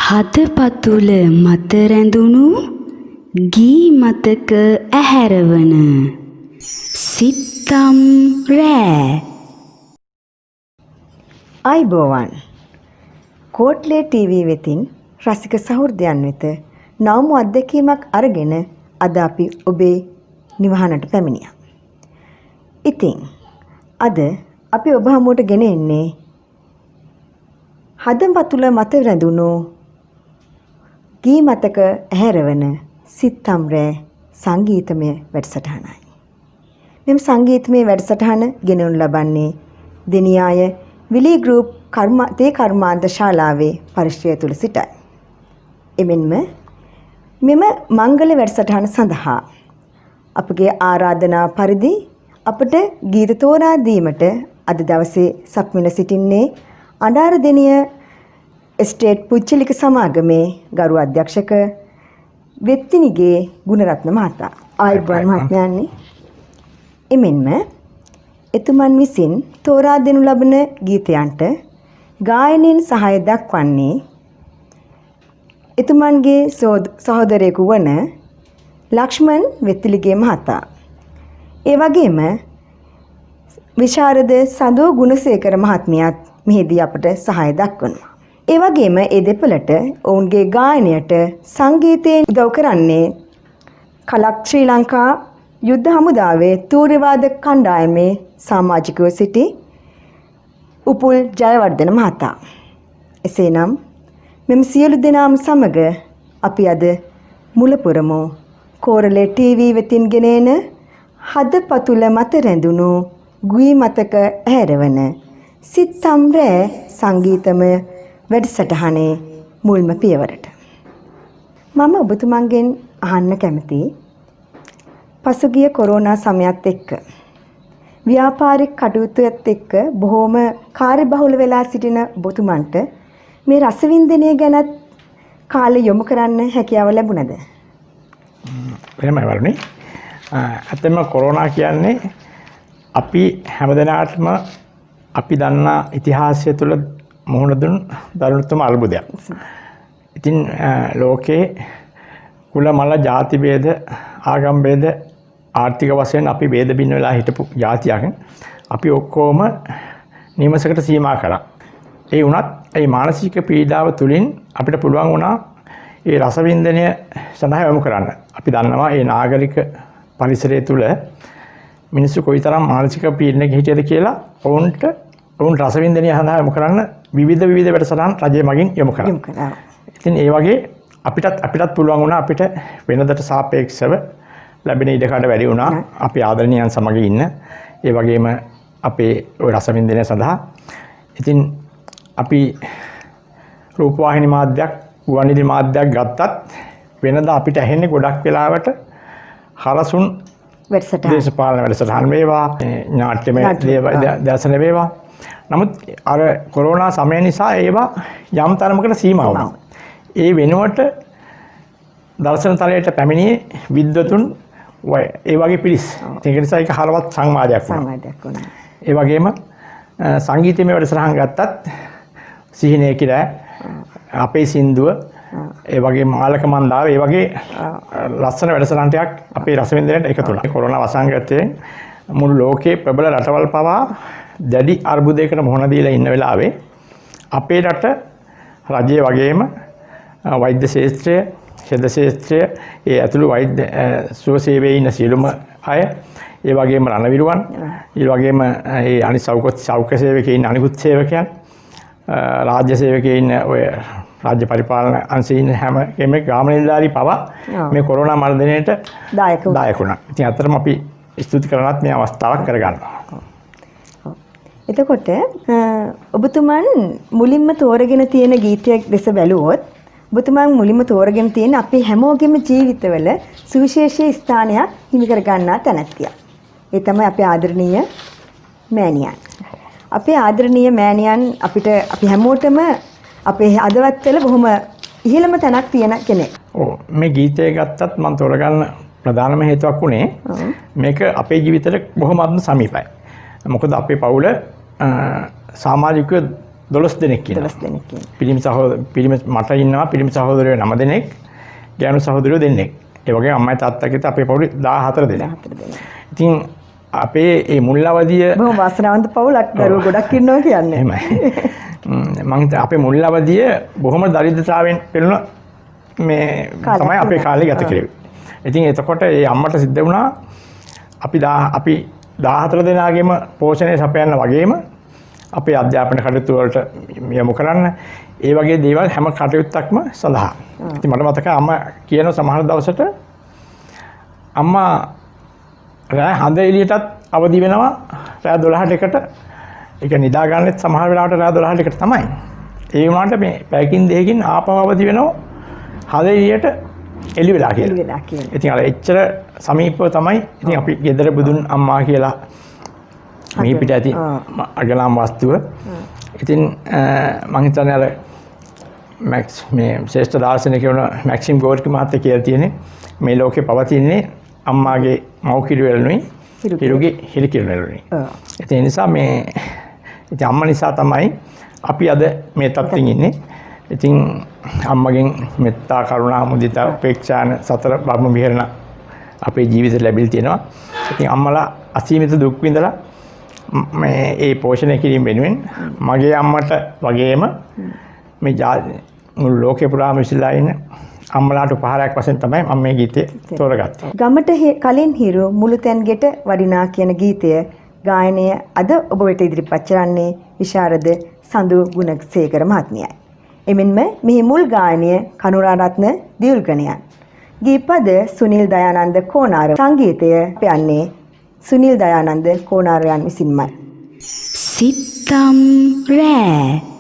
හදපතුල මත රැඳුණු ගී මතක ඇහැරවන සිත්තම් රෑ. අයිබෝවන් කෝට්ලේ ටීවී වෙතින් රසික සහෘදයන් වෙත නවමු අත්දැකීමක් අරගෙන අද අපි ඔබේ නිවහනට පැමිණියා. ඉතින් අද අපි ඔබ හමුවට ගෙන එන්නේ හදපතුල මත රැඳුණු ගී මතක ඇහැරවන සිත්තම් රෑ සංගීතමය වැඩසටහනයි. මෙම සංගීතමය වැඩසටහන ගෙනවනු ලබන්නේ දෙනියාය විලී ගෲප් කර්මාන්ත ශාලාවේ පරිශ්‍රය තුල සිටයි. එමෙන්ම මෙම මංගල වැඩසටහන සඳහා අපගේ ආරාධනා පරිදි අපට ගීත තෝරා දීමට අද දවසේ සක්මන සිටින්නේ අඬාර දෙනිය එස්ටේට් පුච්චලික සමාගමේ ගරු අධ්‍යක්ෂක වෙත්තිනිගේ ගුණරත්න මහතා. ආයුබෝවන් මහත්මයානි. එමෙන්ම එතුමන් විසින් තෝරා දෙනු ලබන ගීතයන්ට ගායනයෙන් සහාය දක්වන්නේ එතුමන්ගේ සහෝදරයෙකු වන ලක්ෂ්මන් වෙත්තිලිගේ මහතා. ඒ වගේම විශාරද සඳෝ ගුණසේකර මහත්මියත් මෙහිදී අපට සහාය දක්වනවා. ඒ වගේම ඒ දෙපළට ඔවුන්ගේ ගායනයට සංගීතයෙන් උදව් කරන්නේ කලක් ශ්‍රී ලංකා යුද්ධ හමුදාවේ තූර්යවාදක කණ්ඩායමේ සමාජිකව සිටි උපුල් ජයවර්ධන මහතා. එසේනම් මෙම සියලු දෙනාම සමග අපි අද මුලපුරමු කෝරළේ ටීවී වෙතින් ගෙනෙන හදපතුල මත රැඳුණු ගී මතක ඇහැරවන සිත්තම් රෑ සංගීතමය වැඩසටහනේ මුල්ම පියවරට. මම ඔබතුමන්ගෙන් අහන්න කැමතියි පසුගිය කොරෝනා සමයත් එක්ක ව්‍යාපාරික කටයුතුත් එක්ක බොහොම කාර්යබහුල වෙලා සිටින ඔබතුමන්ට මේ රසවින්දනය ගැනත් කාලය යොමු කරන්න හැකියාව ලැබුණද? එහෙමයි වරුනි. ඇත්තම කොරෝනා කියන්නේ අපි හැමදෙනාටම අපි දන්නා ඉතිහාසය තුළ මුහුණ දුන් දරුණුතම අර්බුදයක්. ඉතින් ලෝකේ කුල මල ජාති ભેද ආගම් ભેද ආර්ථික වශයෙන් අපි ભેද බින්න වෙලා හිටපු ජාතියක් අපි ඔක්කොම නිවසකට සීමා කරා. ඒ වුණත් ඒ මානසික පීඩාව තුලින් අපිට පුළුවන් වුණා ඒ රසවින්දනය සඳහා යොමු කරන්න. අපි දන්නවා මේ නාගරික පරිසරය තුල මිනිස්සු කොයිතරම් මානසික පීඩනයක හිටියද කියලා ඔවුන් රසවින්දනය සඳහා යොමු කරන්න විවිධ වැඩසටහන් රජය මගින් යොමු කරා. ඉතින් ඒ වගේ අපිටත් පුළුවන් වුණා අපිට වෙනදට සාපේක්ෂව ලැබෙන ඉඩකඩ වැඩි වුණා. අපි ආදරණීයන් සමග ඉන්න. ඒ වගේම අපේ ওই රසවින්දනය සඳහා ඉතින් අපි රූපවාහිනී මාධ්‍යයක් ගුවන්විදුලි මාධ්‍යයක් ගත්තත් වෙනදා අපිට ඇහෙන්නේ ගොඩක් වෙලාවට හරසුන් වැඩසටහන් දේශපාලන වැඩසටහන් වේවා නාට්‍යමය දර්ශන වේවා. නමුත් අර කොරෝනා සමය නිසා ඒවා යම් තරමකට සීමා වුණා. ඒ වෙනුවට දර්ශන තලයට පැමිණියේ විද්වතුන් ඒ වගේ පිරිස්. ඒක නිසා ඒක හරවත් සංවාදයක් වුණා. ඒ වගේම සංගීතමය වැඩසටහන් ගත්තත් සිහිනේ කිරෑ අපේ සින්දුව ඒ වගේ මාලක මන්දාව ඒ වගේ ලස්සන වැඩසටහන් ටිකක් අපේ රසවින්දනයට එකතු වුණා. කොරෝනා වසංගතයෙන් මුළු ලෝකයේ ප්‍රබල රටවල් පවා දැඩි අර්බුදයකට මුහුණ දීලා ඉන්න වෙලාවේ අපේ රට රජයේ වගේම වෛද්‍ය ශාස්ත්‍රය, ශෙද ශාස්ත්‍රය, ඒ ඇතුළු වෛද්‍ය සුව සේවයේ ඉන්න සියලුම අය, ඒ වගේම රණවිරුවන්, ඒ වගේම ඒ අනිත් සෞඛ්‍ය සේවකයේ ඉන්න අනිකුත් සේවකයන්, රාජ්‍ය සේවකයේ ඉන්න ඔය රාජ්‍ය පරිපාලන අංශයේ ඉන්න හැම කෙනෙක් ග්‍රාම නිලධාරී පවා මේ කොරෝනා මර්ධනයට දායක වුණා. ඉතින් අතරම අපි ස්තුති කරනත් මේ අවස්ථාවක් කරගන්නවා. එතකොට ඔබතුමන් මුලින්ම තෝරගෙන තියෙන ගීතයක් දෙස බැලුවොත් ඔබතුමන් මුලින්ම තෝරගෙන තියෙන අපේ හැමෝගෙම ජීවිතවල සුවිශේෂී ස්ථානයක් හිමි කර ගන්නා තැනැත්තියක්. ඒ තමයි අපේ ආදරණීය මෑණියන්. අපේ ආදරණීය මෑණියන් අපිට අපි හැමෝටම අපේ හදවත් වල බොහොම ඉහළම තැනක් තියෙන කෙනෙක්. ඔව් මේ ගීතය ගත්තත් මම තෝරගන්න ප්‍රධානම හේතුවක් උනේ මේක අපේ ජීවිතේට බොහොමත්ම සමීපයි. මොකද අපේ පවුල සමාජිකව 12 දෙනෙක් ඉන්නවා. 12 දෙනෙක් ඉන්නවා. පිරිමි මට ඉන්නවා පිරිමි සහෝදරයෝ 9 දෙනෙක්, ගෑනු සහෝදරයෝ දෙන්නෙක්. ඒ වගේම අම්මයි තාත්තගෙත් අපේ පවුලේ 14 දෙනෙක්. 14 දෙනෙක්. ඉතින් අපේ මේ මුල් අවදිය බොහොම වාසනාවන්ත පවුලක් දරුවෝ ගොඩක් ඉන්නවා කියන්නේ. එහෙමයි. මම හිතා අපේ මුල් අවදිය බොහොම දරිද්‍රතාවයෙන් පෙළුණ මේ තමයි අපේ කාලේ ගත කරේ. ඉතින් එතකොට ඒ අම්මට සිද්ධ වුණා අපි 14 දෙනාගේම පෝෂණය සපයන්න වගේම අපේ අධ්‍යාපන කටයුතු වලට යොමු කරන්න ඒ වගේ දේවල් හැම කටයුත්තක්ම සඳහා. ඉතින් මට මතකයි අම්මා කියන සමහර දවසට අම්මා රෑ හඳ එළියටත් අවදි වෙනවා රෑ 12ට ඒක නිදා ගන්නෙත් සමහර වෙලාවට රෑ 12ට තමයි. ඒ වුණාට මේ පැයකින් දෙකකින් ආපහු අවදි වෙනවා හඳ එළියට එළි වෙලා කියලා. ඉතින් අර එච්චර සමීපව තමයි ඉතින් අපි ගෙදර බුදුන් අම්මා කියලා මේ පිට ඇති අගලාම් වස්තුව. ඉතින් මම හිතන්නේ අර මැක්ස් මේ ශ්‍රේෂ්ඨ දාර්ශනිකයෝ මැක්සිම් ගෝර්කි මහත්තයා කියලා තියෙන්නේ මේ ලෝකේ පවතින්නේ අම්මාගේ මව් කිරි වලුයි පිරුගේ හිරි කිරි වලුයි. ඒ නිසා මේ ඉතින් අම්මා නිසා තමයි අපි අද මේ තත්ත්වෙන් ඉන්නේ. ඉතින් අම්මගෙන් මෙත්තා කරුණා මුදිතා උපේක්ෂා සතර බ්‍රහ්ම විහරණ අපේ ජීවිතේ ලැබිලා තියෙනවා. ඉතින් අම්මලා අසීමිත දුක් විඳලා මේ ඒ පෝෂණය කිරීම වෙනුවෙන් මගේ අම්මට වගේම මේ මුළු ලෝකේ පුරාම විසිලා ඉන්න අම්මලාට උපහාරයක් වශයෙන් තමයි මම මේ ගීතය තෝරගත්තේ. ගමට කලින් හිරු මුළු තැන්ගෙට වඩිනා කියන ගීතය ගායනය අද ඔබ වෙත ඉදිරිපත් කරන්නේ විශාරද සඳු ගුණසේකර මහත්මියයි. එමෙන්ම මෙහි මුල් ගායනය කනුරාරත්න දියුල්ගණයන්. ගීපද සුනිල් දයානන්ද කෝනාර. සංගීතය යන්නේ සුනිල් දයානන්ද කෝනාරයන් විසින්මයි. සිත්තම් රෑ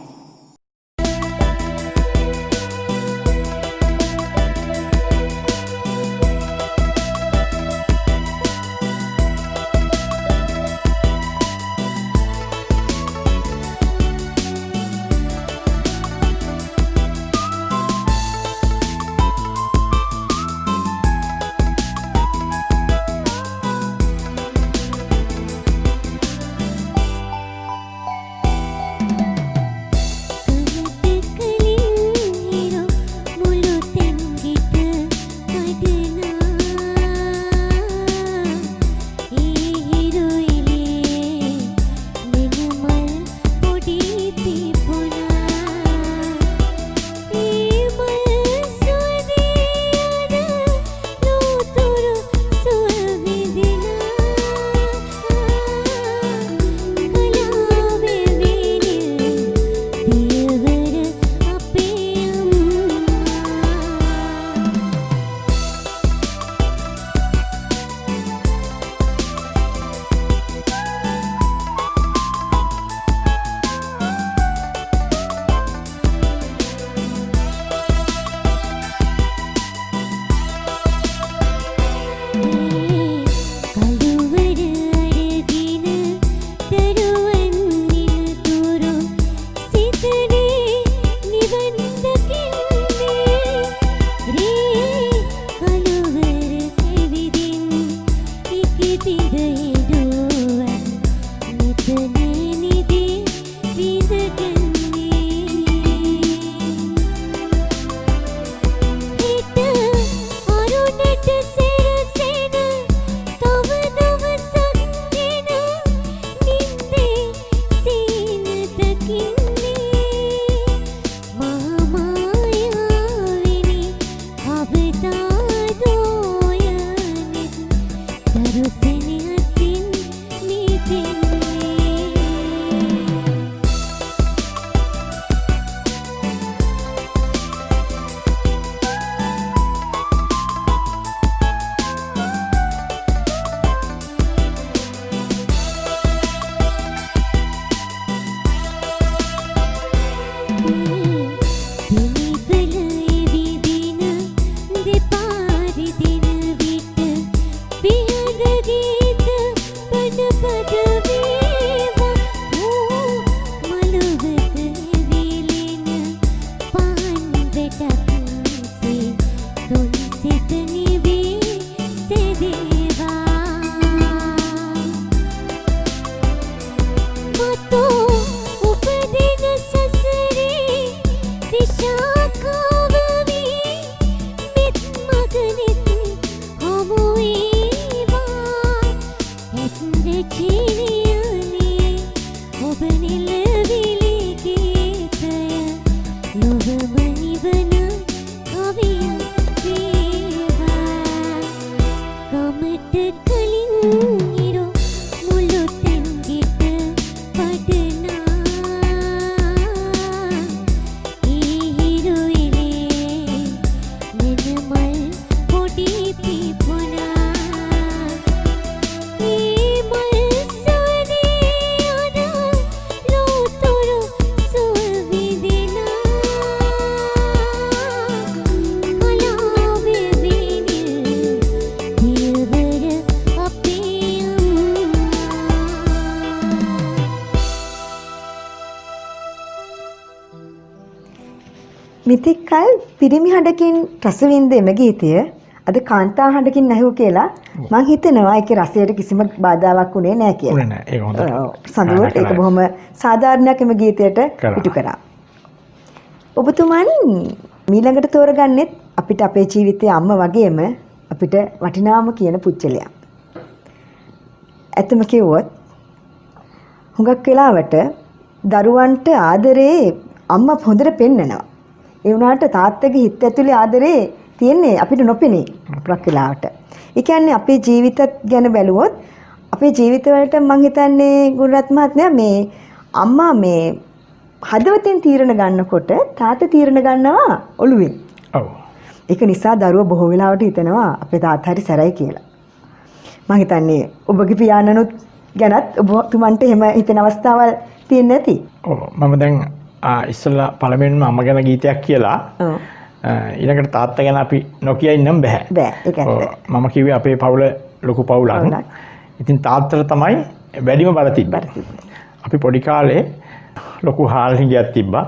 මිතික් කල් පිරිමි හඬකින් රස වින්ද එම ගීතය අද කාන්තා හඬකින් නැහුව කියලා මං හිතනවා ඒකේ රසයට කිසිම බාධාවක් උනේ නැහැ කියලා. උනේ නැහැ. ඒක හොඳයි. සඳුවට ඒක බොහොම සාධාරණයක් එම ගීතයට පිටු කරා. ඔබතුමන් ඊළඟට තෝරගන්නෙත් අපිට අපේ ජීවිතයේ අම්මා වගේම අපිට වටිනාම කියන පුච්චලයක්. ඇත්තම කිව්වොත් හුඟක් වෙලාවට දරුවන්ට ආදරේ අම්මා හොඳට පෙන්නනවා. ඒ වුණාට තාත්තගේ හිත ඇතුලේ ආදරේ තියෙන්නේ අපිට නොපෙනේ හුඟක් වෙලාවට. ඒ කියන්නේ අපේ ජීවිතත් ගැන බැලුවොත් අපේ ජීවිතවලට මම හිතන්නේ ගුණරත් මහත්මයා මේ අම්මා මේ හදවතින් තීරණ ගන්නකොට තාත්තා තීරණ ගන්නවා ඔළුවෙන්. ඔව්. ඒක නිසා දරුවා බොහෝ වෙලාවට හිතනවා අපේ තාත්තා හරි සැරයි කියලා. මම හිතන්නේ ඔබගේ පියාණනුත් ගැනත් ඔබතුමන්ට එහෙම හිතෙන අවස්ථාවල් තියෙන්නේ නැති. ඔව් මම දැන් ඉස්සෙල්ලා පළමුවෙන්ම අම්ම ගැන ගීතයක් කියලා ඊළඟට තාත්තා ගැන අපි නොකිය ඉන්නම් බෑ. බෑ ඒක ඇත්ත. මම කිව්වේ අපේ පවුල ලොකු පවුලක්. ඉතින් තාත්තට තමයි වැඩිම බල තිබ්බේ. අපි පොඩි කාලේ ලොකු හාල් හිඟයක් තිබ්බා.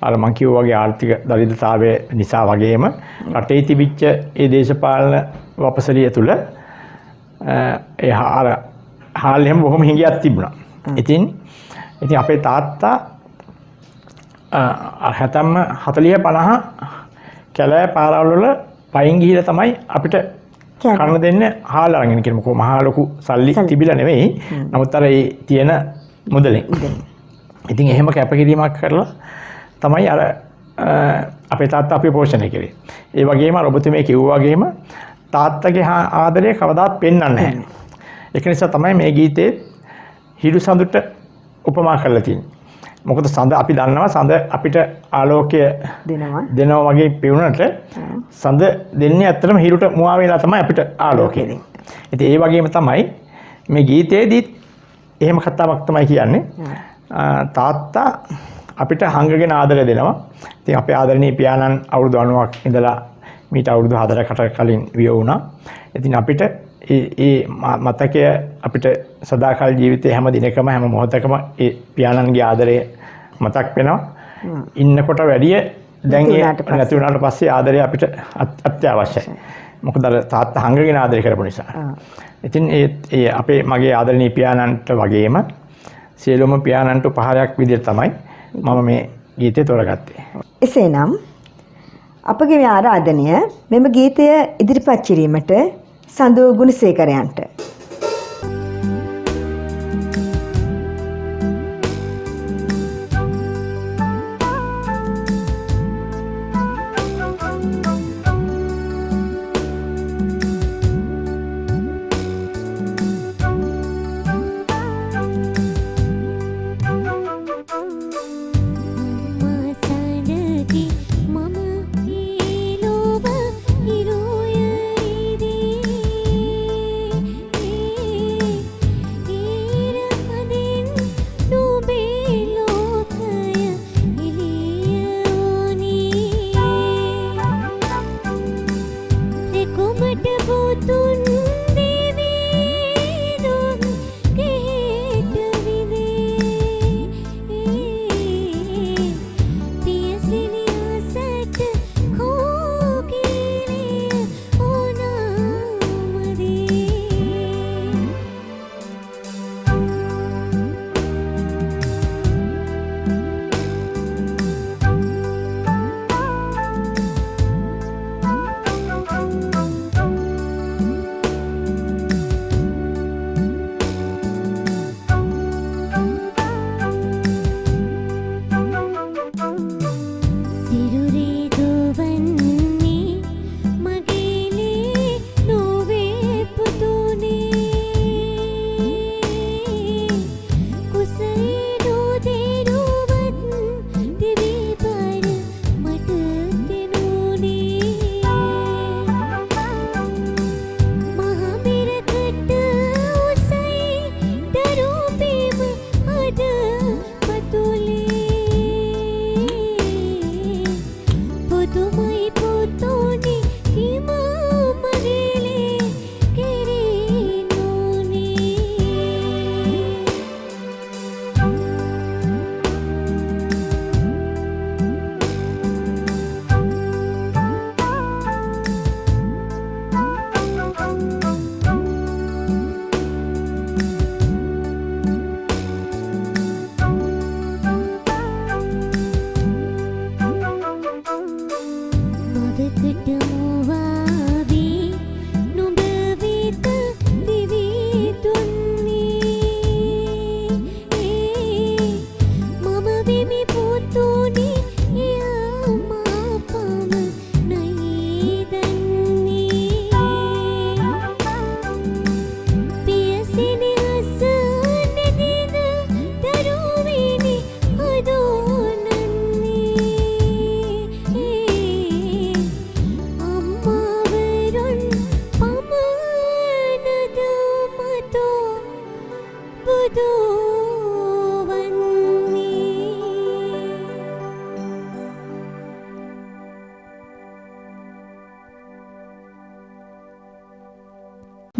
අර මං කිව්වා වගේ ආර්ථික දරිද්‍රතාවය නිසා වගේම රටේ තිබිච්ච ඒ දේශපාලන වපසරිය තුල ඒ හාල් එහෙම බොහොම හිඟයක් තිබුණා. ඉතින් අපේ තාත්තා හැතැම්ම 40 50 කැලෑ පාරවල් වල පයින් ගිහිලා තමයි අපිට කන්න දෙන්නේ හාල් අරගෙන කියන මොකෝ මහා ලොකු සල්ලි තිබිලා නෙවෙයි. නමුත් අර ඒ තියෙන මුදලෙන්. ඉතින් එහෙම කැපකිරීමක් කරලා තමයි අර අපේ තාත්තා අපිව පෝෂණය කරේ. ඒ වගේම අර ඔබතුමේ කිව්වා වගේම තාත්තගේ ආදරය කවදාත් පෙන්වන්නේ නැහැ. ඒක නිසා තමයි මේ ගීතේ හිරු සඳුට උපමා කරලා තියෙන්නේ. මොකද සඳ අපි දන්නවා සඳ අපිට ආලෝකය දෙනවා වගේ පෙවුනට සඳ දෙන්නේ ඇත්තටම හිරුට මුවා වෙලා තමයි අපිට ආලෝකය දෙන්නේ. ඉතින් ඒ වගේම තමයි මේ ගීතයේදීත් එහෙම කතාවක් තමයි කියන්නේ. තාත්තා අපිට හංගගෙන ආදරය දෙනවා. ඉතින් අපේ ආදරණීය පියාණන් අවුරුදු 90ක් ඉඳලා මීට අවුරුදු 4කට කලින් විය වුණා. ඉතින් අපිට ඒ මතකය අපිට සදාකාල ජීවිතේ හැම දිනකම හැම මොහොතකම ඒ පියාණන්ගේ ආදරය මතක් වෙනවා. ඉන්නකොට වැඩිය දැන් නැති වුණාට පස්සේ ආදරය අපිට අත්‍යවශ්‍යයි. මොකද තාත්තා හංගගෙන ආදරය කරපු නිසා. ඉතින් ඒ අපේ මගේ ආදරණීය පියාණන්ට වගේම සියලුම පියාණන්ට උපහාරයක් විදිහට තමයි මම මේ ගීතය තෝරගත්තේ. එසේනම් අපගේ මේ ආරාධනය මෙම ගීතය ඉදිරිපත් කිරීමට සඳු ගුණසේකරයන්ට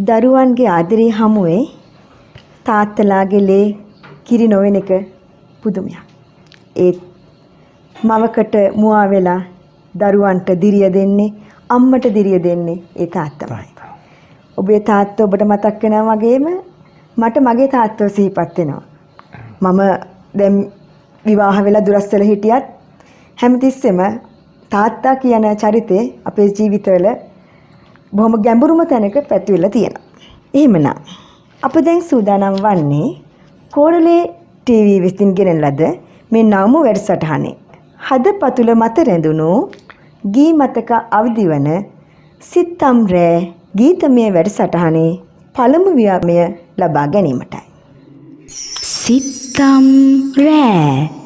දරුවන්ගේ ආදරේ හමුවේ තාත්තලාගේ ලේ කිරි නොවෙන එක පුදුමයක්. ඒත් මවකට මුවා වෙලා දරුවන්ට දිරිය දෙන්නේ අම්මට දිරිය දෙන්නේ ඒ තාත්තමයි. ඔබේ තාත්තා ඔබට මතක් වෙනවා වගේම මට මගේ තාත්තව සිහිපත් වෙනවා. මම දැන් විවාහ වෙලා දුරස්වල හිටියත් හැමතිස්සෙම තාත්තා කියන චරිතේ අපේ ජීවිතවල බොහොම ගැඹුරුම තැනක පැතිරලා තියෙනවා. එහෙමනම් අප දැන් සූදානම් වන්නේ කෝරළේ ටීවී විසින් ගෙනන ලද මේ නවම වැඩසටහනේ හදපතුල මත රැඳුණු ගී මතක අවදිවන සිත්තම් රෑ ගීතමය වැඩසටහනේ පළමු විරාමය ලබා ගැනීමටයි. සිත්තම් රෑ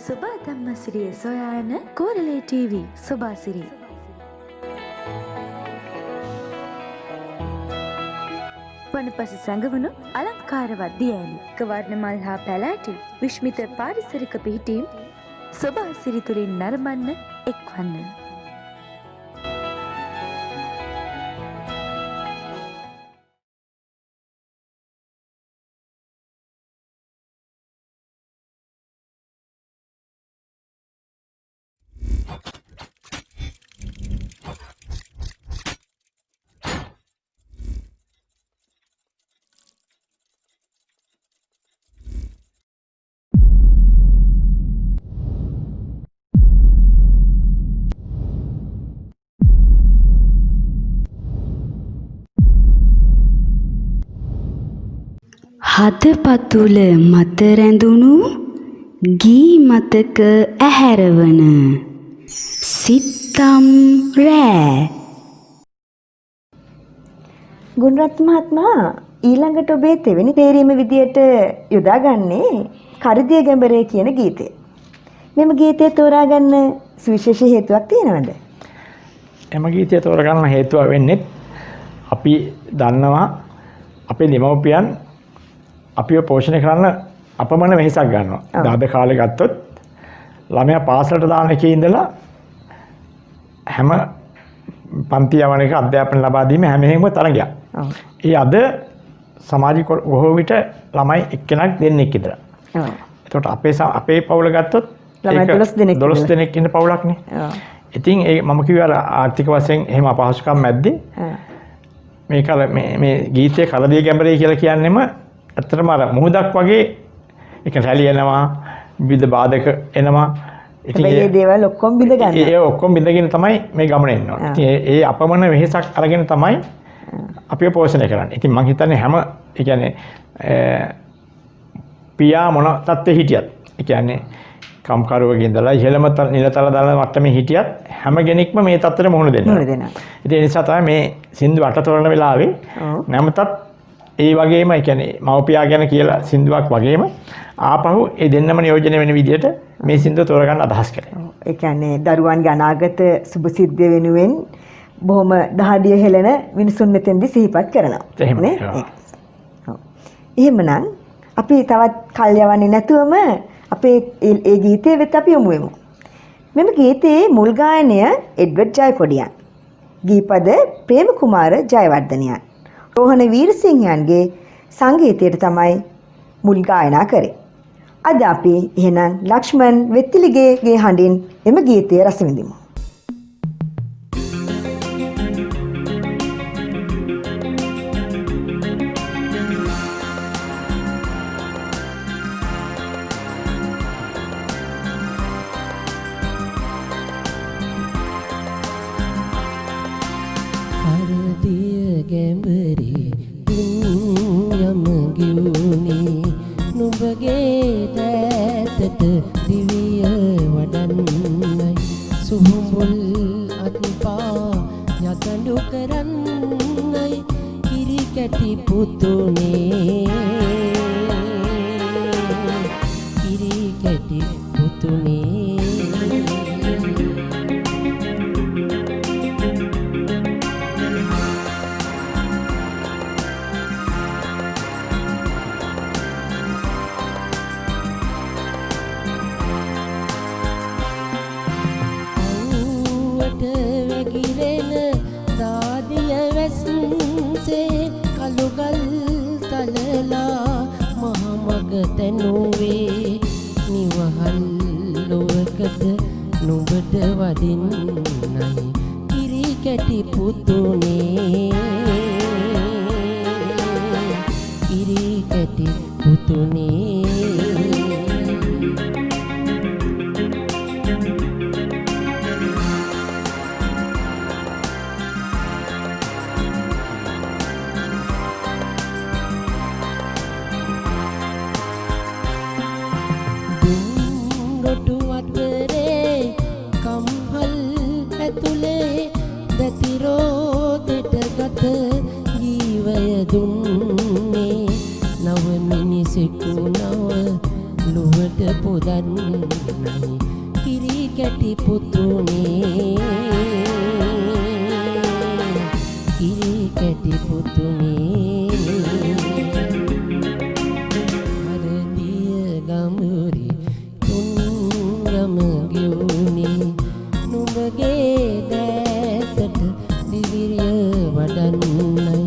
සොබා ධම්මසිරිය සොයායන කෝරළේ ටීවී සොබාසිරි වනපස සැඟවුණු අලංකාරවත් දියඇලි කවර්ණමල් හා පැලෑටි විශ්මිත පාරිසරික පිහිටීම් සොබාසිරි තුළින් නරඹන්න එක්වන්න. හදපතුල මත රැඳුණු ගී මතක ඇහැරවන සිත්තම් රෑ. ගුණරත්න මහත්මයා ඊළඟට ඔබේ තෙවෙනි තේරීම විදියට යොදාගන්නේ කරදිය ගැඹරේ කියන ගීතය. මෙම ගීතය තෝරාගන්න සුවිශේෂ හේතුවක් තියෙනවද? එම ගීතය තෝරගන්න හේතුව වෙන්නේ අපි දන්නවා අපේ දෙමව්පියන් අපිව පෝෂණය කරන්න අපමණ වෙහෙසක් ගන්නවා. අද කාලේ ගත්තොත් ළමයා පාසලට දාන එකේ ඉඳලා හැම පන්ති යවන එක අධ්‍යාපන ලබා දීම හැම එකම තරගයක්. ඒ අද සමාජික බොහෝ විට ළමයි එක්කෙනෙක් දෙන්නෙක් ඉදලා. එතකොට අපේ පවුල ගත්තොත් ළමයි 12 දෙනෙක් ඉන්න පවුලක්නේ. ඉතින් ඒ මම කිව්වා ආර්ථික වශයෙන් එහෙම අපහසුකම් මැද්දේ මේක මේ ගීතයේ කරදිය ගැඹරේ කියලා කියන්නේම ඇත්තටම අර මුහුදක් වගේ ඒක රැලි එනවා විවිධ බාධක එනවා. ඉතින් මේ දේවල් ඔක්කොම බිඳ ගන්නවා. ඒ ඔක්කොම බිඳගෙන තමයි මේ ගමන එන්න ඕනේ. ඉතින් ඒ අපමණ වෙහෙසක් අරගෙන තමයි අපිව පෝෂණය කරන්නේ. ඉතින් මම හිතන්නේ හැම ඒ කියන්නේ පියා මොන තත්ත්වෙ හිටියත් ඒ කියන්නේ කම්කරුවගේ ඉඳලා ඉහළම නිලතල දාන මට්ටමේ හිටියත් හැම කෙනෙක්ම මේ තත්ත්වෙට මුහුණ දෙනවා. ඉතින් ඒ නිසා තමයි මේ සින්දු අටතොරන වෙලාවේ නැමතත් ඒ වගේම ඒ කියන්නේ මව්පියා ගැන කියලා සින්දුවක් වගේම ආපහු ඒ දෙන්නම නියෝජනය වෙන විදිහට මේ සින්දුව තෝරගන්න අදහස් කළේ. ඒ කියන්නේ දරුවන්ගේ අනාගත සුබ සිද්ධිය වෙනුවෙන් බොහොම දහඩිය හෙළන මිනිසුන් මෙතෙන්දී සිහිපත් කරනවා. එහෙමයි. ඔව්. එහෙමනම් අපි තවත් කල් යවන්නේ නැතුවම අපේ ඒ ගීතය වෙත අපි යමු වෙමු. මෙම ගීතයේ මුල් ගායනය එඩ්වඩ් ජයකොඩියන්. ගීපද ප්‍රේම කුමාර ජයවර්ධනයන්. රෝහණ වීරසිංහයන්ගේ සංගීතයට තමයි මුල් ගායනා කරේ. අද අපි එහෙනම් ලක්ෂ්මන් වෙත්තිලිගේ හඬින් එම ගීතය රස විඳිමු. හරදිය ගැඹරි යම ගියුනේ නුඹගේ දෑතට දිවිය වඩන්නයි සුහුඹුල් අත්පා යකඩු කරන්නයි කිරි කැටි පුතුනේ කිරි කැටි පුතුනේ කළුගල් තලලා මහමග තැනුවේ නිවහල් ලොවකට නුඹට වදින්නයි කිරි කැටි පුතුනේ කිරි කැටි පුතුනේ දුන්නේ නව මිනිසෙකු නව ලොවට පොදන්නයි කිරි කැටි පුතුනේ කිරි කැටි පුතුනේ හරදිය ගඹුරි තුන්ගම ගියුනේ නුඹගේ දෑතට දිවිරිය වඩන්නයි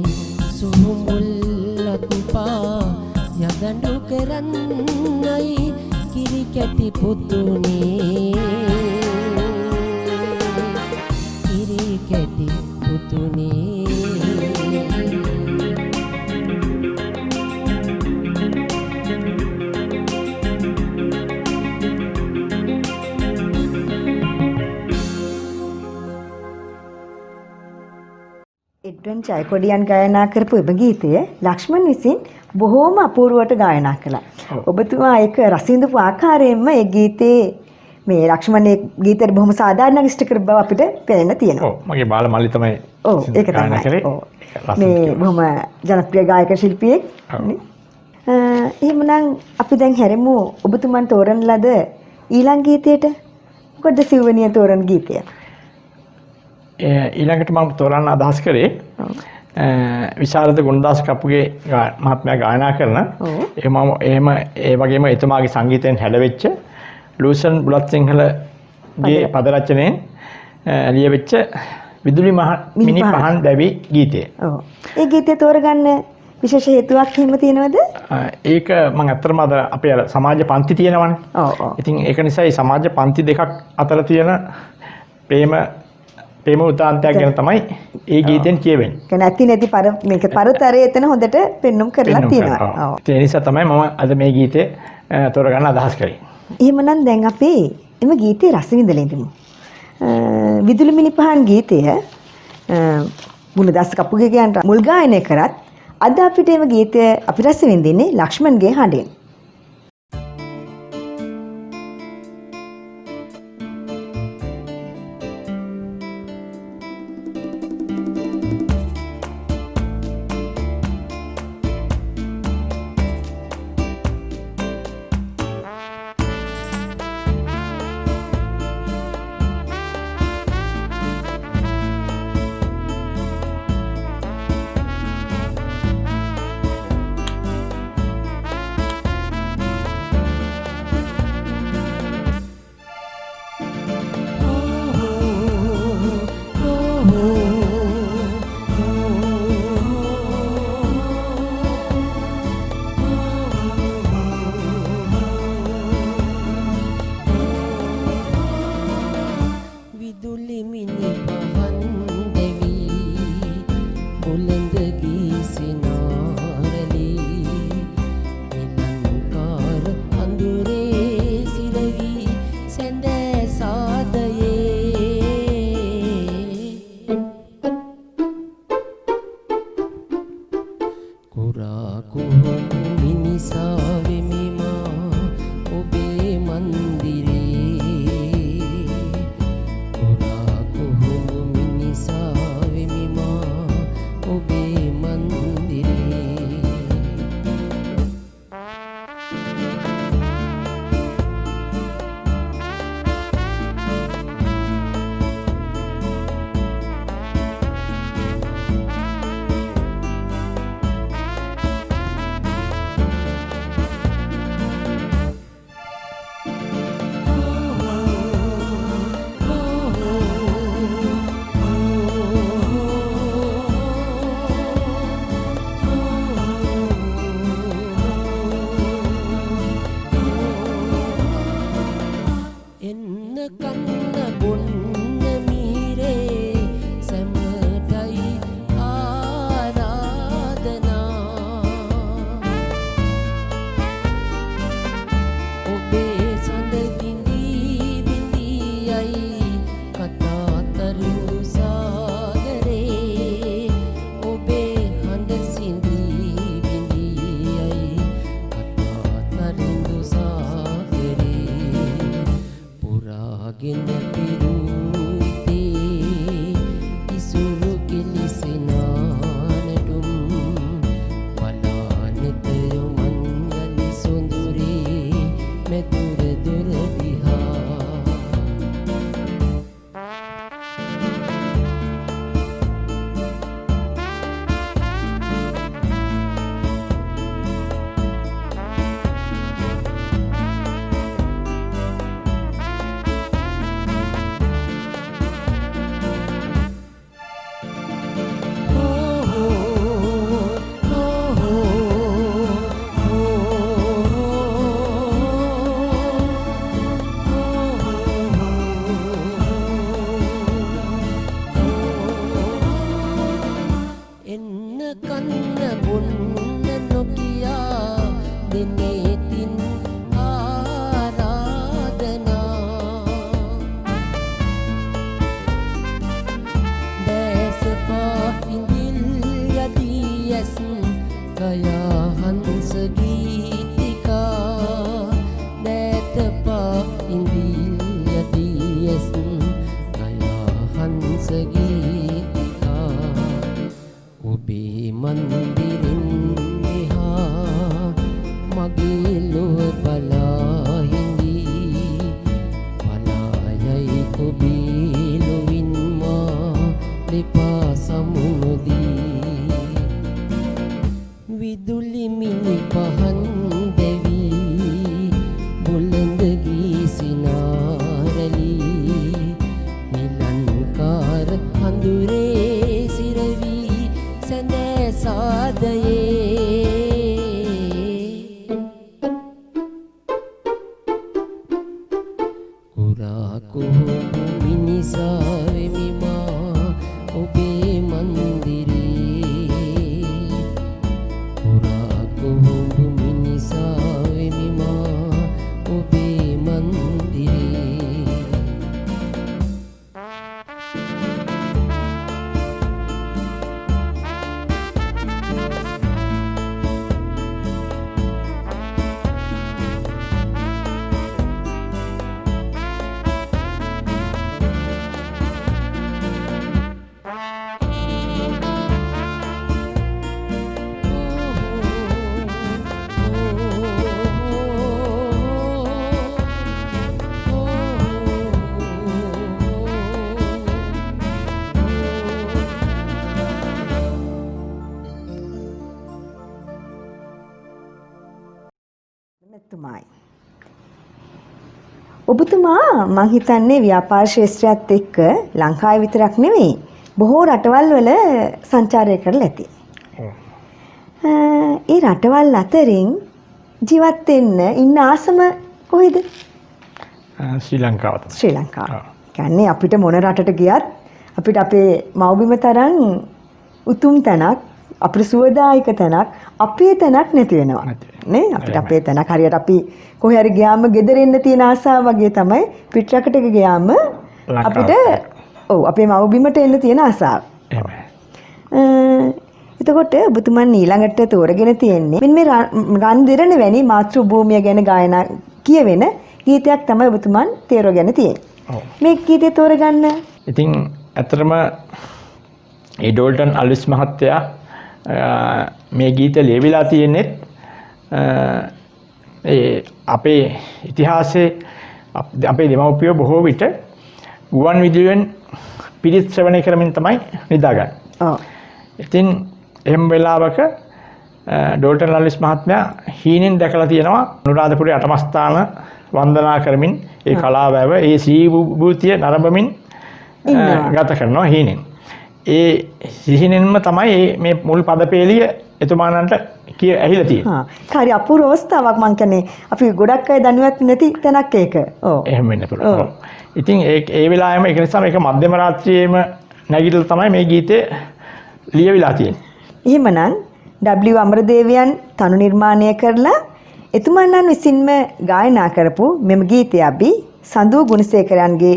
සුහුමුල්ලත් පා යගඩු කරන්නයි කිරි කැටි පුතුනේ කිරි කැටි පුතුනේ එඩ්වන් ජයකොඩියන් ගායනා කරපු එම ගීතය ලක්ෂ්මන් විසින් බොහෝම අපූර්වවට ගායනා කළා. ඔබතුමා ඒක රස විඳපු ආකාරයෙන්ම ඒ ගීතේ මේ ලක්ෂ්මන් ඒ ගීතයට බොහොම සාධාරණ ඉෂ්ට කර බව අපිට පේන්න තියෙනවා. ඔව් මගේ බාල මල්ලි තමයි ඒක තමයි. මේ බොහොම ජනප්‍රිය ගායක ශිල්පියෙක්. එහෙමනම් අපි දැන් හැරෙමු ඔබතුමන් තෝරන ලද ඊළඟ ගීතයට. මොකද සිව්වැනිය තෝරන ගීතය? ඊළඟට මම තෝරන්න අදහස් කරේ විශාරද ගුණදාස් කපුගේ මහත්මයා ගායනා කරන ඒ වගේම එතුමාගේ සංගීතයෙන් හැඩවෙච්ච ලූසන් බුලත් සිංහලගේ පද රචනයෙන් ලියවෙච්ච විදුලි මිනි පහන් දැවි ගීතය. ඒ ගීතය තෝරගන්න විශේෂ හේතුවක් එහෙම තියෙනවද? ඒක මම අත්‍තරම අද අපේ සමාජ පන්ති තියෙනවනේ. ඉතින් ඒක නිසා සමාජ පන්ති දෙකක් අතර තියෙන ප්‍රේම උදාන්තයක් ගැන තමයි ඒ ගීතෙන් කියවෙන්නේ. කියන්නේ ඇති නැති මේක පරතරය එතන හොඳට පෙන්눔 කරලා තියෙනවා. ඒ නිසා තමයි මම අද මේ ගීතේ තෝරගන්න අදහස් කරේ. එහෙමනම් දැන් අපි එම ගීතේ රස විඳලා ඉඳමු. විදුලි මිනිපහන් ගීතය ගුණදාස් කපුගේ ගයන්ට මුල් ගායනය කරත් අද අපිට එම ගීතය අපි රස විඳින්නේ ලක්ෂ්මන්ගේ හඬෙන්. ගයා හංස ගීතිකා දැත පා ඉඳිල්ලදී ඇස් ගයා හංස ගීතිකා ඔබේ මන්දිරින් මෙහා මගේ ලොව බලා හිඳී පලායයි ඔබේ ලොවින් මා දෙපා සමුනොදී විදුලි මිනි පහන් දෙවී බුලඳ ගීසිනාරලි නිලංකාර හඳුරේ සිරවී සැඳෑ සාදයේ කුරා කුහුඹු මිනිසා වෙමි මා ඔබේ මන්දිරේ කුරා කුහුඹු මිනිසා වෙමි මා ඔබේ මන්දිරේ මෙතුමායි. ඔබතුමා මං හිතන්නේ ව්‍යාපාර ශාස්ත්‍රයත් එක්ක ලංකාවේ විතරක් නෙවෙයි බොහෝ රටවල් වල සංචාරය කරලා ඇති. ඒ රටවල් අතරින් ජීවත් වෙන්න ඉන්න ආසම කොහෙද? ශ්‍රී ලංකාව තමයි. ශ්‍රී ලංකාව. කියන්නේ අපිට මොන රටට ගියත් අපිට අපේ මව්බිම තරම් උතුම් තැනක් අපිට සුවදායක තැනක් අපේ තැනක් නැති වෙනවා නේ අපිට අපේ තැනක් හරියට අපි කොහේ හරි ගියාම ගෙදර එන්න තියෙන ආසාව වගේ තමයි පිටරටකට ගියාම අපිට ඔව් අපේ මව්බිමට එන්න තියෙන ආසාව. එතකොට ඔබතුමන් ඊළඟට තෝරගෙන තියෙන්නේ මෙන්න මේ රන්දිරණ වැනි මාතෘ භූමිය ගැන ගායනා කියවෙන ගීතයක් තමයි ඔබතුමන් තේරගෙන තියෙන්නේ. මේ ගීතය තෝරගන්න. ඉතින් ඇත්තටම ඒ ඩෝල්ටන් අලිස් මහත්තයා මේ ගීත ලියවිලා තියෙන්නේ අපේ ඉතිහාසයේ අපේ දෙමව්පියෝ බොහෝ විට ගුවන් විදුලියෙන් පිරිත් ශ්‍රවණය කරමින් තමයි නිදාගන්නේ. ඔව්. ඉතින් එහෙම වෙලාවක ඩෝල්ටන් ලලිස් මහත්මයා හීනෙන් දැකලා තියෙනවා අනුරාධපුරයේ අටමස්ථාන වන්දනා කරමින් ඒ කලාව වැව ඒ සීභූතිය නරඹමින් ගත කරනවා හීනෙන්. ඒ සිහිනෙන්ම තමයි මේ මුල් පදපේලිය එතුමානන්ට ඇහිලා තියෙන්නේ. හරි අපූර්ව අවස්ථාවක් මං කියන්නේ අපි ගොඩක් අය දන්නවත් නැති තැනක් ඒක. ඔව්. එහෙම වෙන්න පුළුවන්. ඉතින් ඒ වෙලාවෙම ඒක නිසා මේක මධ්‍යම රාත්‍රියේම නැගිටලා තමයි මේ ගීතේ ලියවිලා තියෙන්නේ. එහෙමනම් W අමරදේවයන් තනු නිර්මාණය කරලා එතුමන්න් විසින්ම ගායනා කරපු මෙම ගීතය අපි සඳු ගුණසේකරයන්ගේ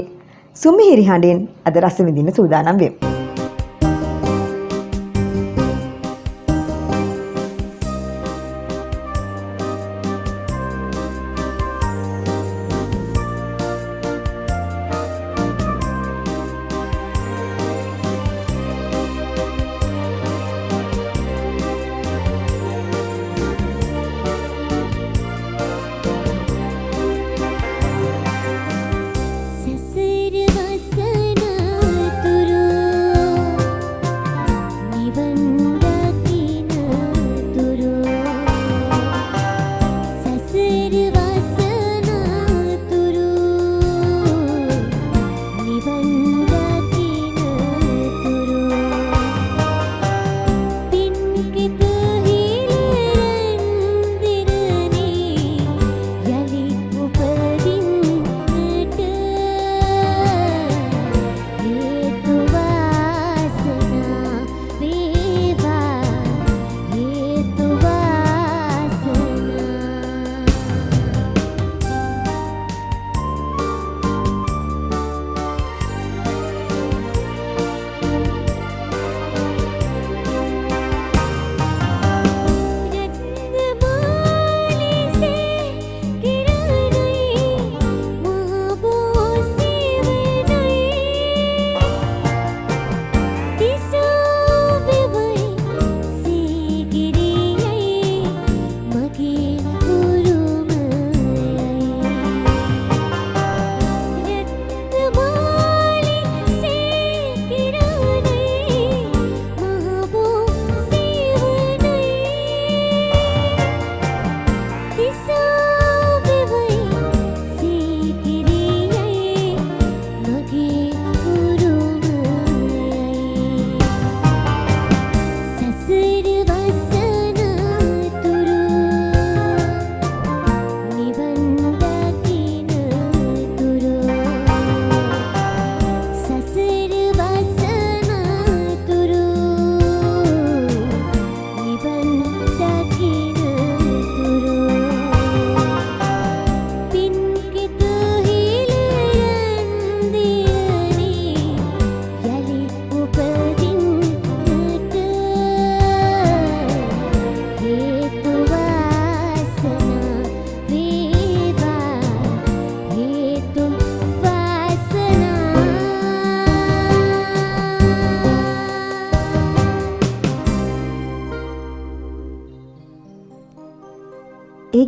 සුමිහිරි හඬින් අද රස විඳින්න සූදානම් වෙමු. සසර වසන තුරු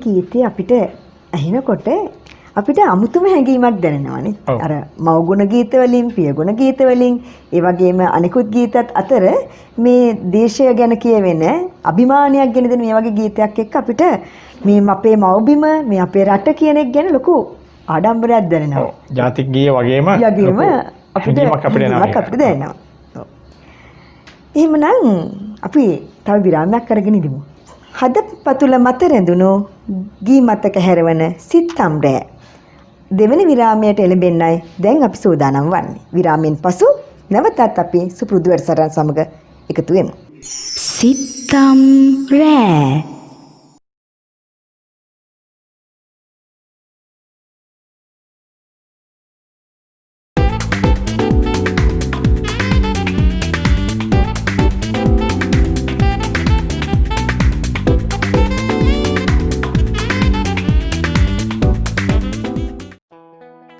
ගීතය අපිට ඇහෙනකොට අපිට අමුතුම හැඟීමක් දැනෙනවානේ. ඔව්. අර මව්ගුණ ගීත වලින්, පියගුණ ගීත වලින්, ඒ වගේම අනිකුත් ගීතත් අතර මේ දේශය ගැන කියවෙන අභිමානයක් ගැන දෙන මේ වගේ ගීතයක් එක්ක අපිට මේ අපේ මව්බිම, මේ අපේ රට කියන එක ගැන ලොකු ආඩම්බරයක් දැනෙනවා. ඔව්. ජාතික ගීය වගේම යගේම ලොකු අපිට හැඟීමක් අපිට එනවා. හැඟීමක් අපිට දැනෙනවා. ඔව්. එහෙමනම් අපි තව විරාමයක් අරගෙන ඉදිමු. හදපතුල මත රැඳුණු ගී මතක හැරවන සිත්තම් රෑ. දෙවන විරාමයට එළඹෙන්නයි දැන් අපි සූදානම් වන්නේ. විරාමයෙන් පසු නැවතත් අපි සුපුරුදු වැඩසටහන සමග එකතු වෙමු. සිත්තම් රෑ.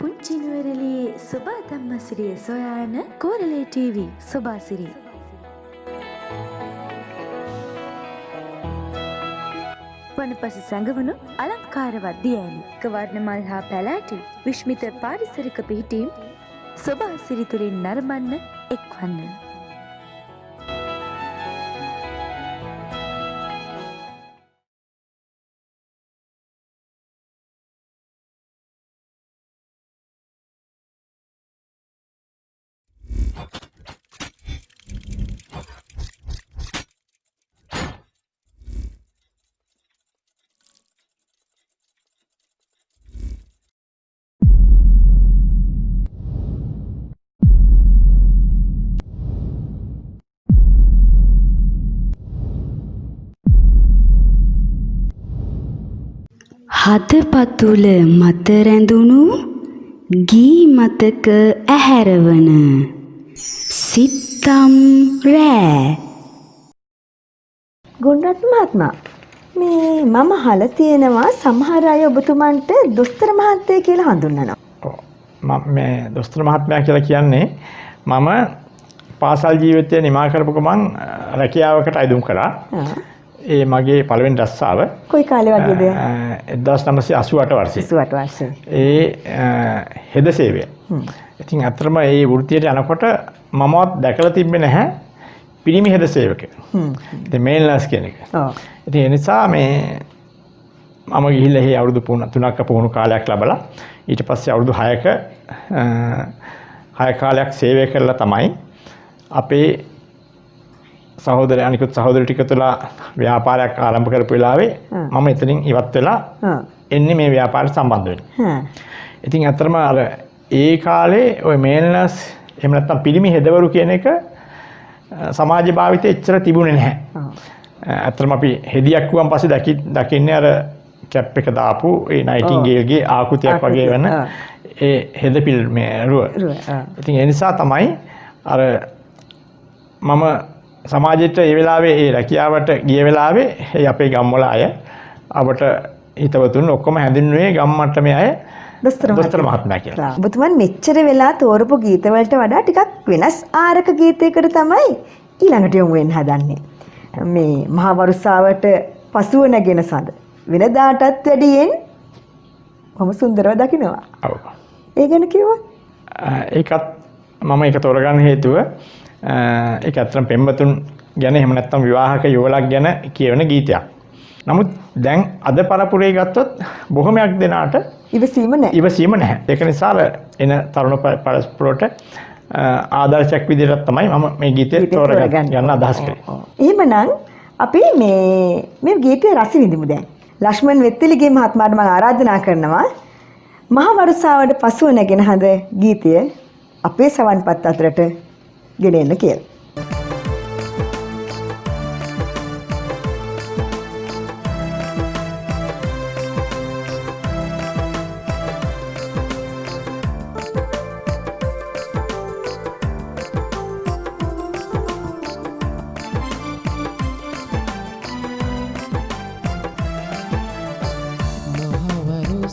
පුංචි නුවරඑළියේ සොබා ධම්මසිරිය සොයාන කෝරළේ ටීවී සොබාසිරිය. වනපස සැඟවුණු අලංකාරවත් දියඇලි කවර්ණමල් හා පැලෑටි විශ්මිත පාරිසරික පිහිටීම් සොබාසිරි තුළින් නරඹන්න එක්වන්න. හදපතුල මත රැඳුණු ගී මතක ඇහැරවන සිත්තම් රෑ. ගුණරත්න මහත්මයා මේ මම අහලා තියෙනවා සමහර අය ඔබතුමන්ට දොස්තර මහත්තයා කියලා හඳුන්වනවා. ඔව්. මම මේ දොස්තර මහත්මයා කියලා කියන්නේ මම පාසල් ජීවිතය නිමා කරපු ගමන් රැකියාවකට අයදුම් කළා. ඒ මගේ පළවෙනි රස්සාව කොයි කාලේ වගේද? 1988 වර්ෂයේ. 88 වර්ෂයේ. ඒ හෙද සේවය. ඉතින් අතරම ඒ වෘත්තියට යනකොට මමවත් දැකලා තිබ්බේ නැහැ පිරිමි හෙද සේවකයෙක්. ඉතින් මේල් නර්ස් කියන එක. ඔව්. ඉතින් ඒ නිසා මේ මම ගිහිල්ලා ඒ අවුරුදු 3ක පුහුණු කාලයක් ලැබලා ඊට පස්සේ අවුරුදු 6ක 6 කාලයක් සේවය කළා තමයි අපේ සහෝදරය අනිකුත් සහෝදර ටික තුලා ව්‍යාපාරයක් ආරම්භ කරපු වෙලාවේ මම එතනින් ඉවත් වෙලා එන්නේ මේ ව්‍යාපාරයට සම්බන්ධ වෙන්න. ඉතින් අතරම අර ඒ කාලේ ওই මේල් නර්ස් එහෙම නැත්නම් පිරිමි හෙදවරු කියන එක සමාජ භාවිතයේ එච්චර තිබුණේ නැහැ. අතරම අපි හෙදියක් වුවන් පස්සේ දකින්නේ අර කැප් එක දාපු ඒ නයිටින්ගේල්ගේ ආකෘතියක් වගේ වෙන ඒ හෙදපිල් මේ රුව. ඉතින් ඒ නිසා තමයි අර මම සමාජයට ඒ වෙලාවේ ඒ රැකියාවට ගිය වෙලාවේ ඒ අපේ ගම්වල අය අපට හිතවතුන් ඔක්කොම හැඳින්නුවේ ගම් මට්ටමේ අය දොස්තර මහත්මයා කියලා. ඔබතුමන් මෙච්චර වෙලා තෝරපු ගීත වලට වඩා ටිකක් වෙනස් ආරක ගීතයකට තමයි ඊළඟට යොමු වෙන්න හදන්නේ. මේ මහා වරුසාවට පසුව නැගෙන සඳ වෙනදාටත් වැඩියෙන් කොහොම සුන්දරව දකින්නවා. ඔව්. ඒ ගැන කිව්වොත් ඒකත් මම ඒක තෝරගන්න හේතුව ඒක ඇත්තටම පෙම්වතුන් ගැන එහෙම නැත්නම් විවාහක යුවලක් ගැන කියවන ගීතයක්. නමුත් දැන් අද පරපුරේ ගත්තොත් බොහොමයක් දෙනාට ඉවසීම නැහැ. ඒක නිසා එන තරුණ පරපුරට ආදර්ශයක් විදිහට තමයි මම මේ ගීතය තෝරගන්න අදහස් කරේ. එහෙමනම් අපි මේ ගීතයේ රස විඳිමු දැන්. ලක්ෂ්මන් වෙත්තලිගේ මහත්මයාට මම ආරාධනා කරනවා මහා වරුසාවට පසුව නැගෙන හඳ ගීතය අපේ සවන්පත් අතරට ගෙන එන්න කියලා.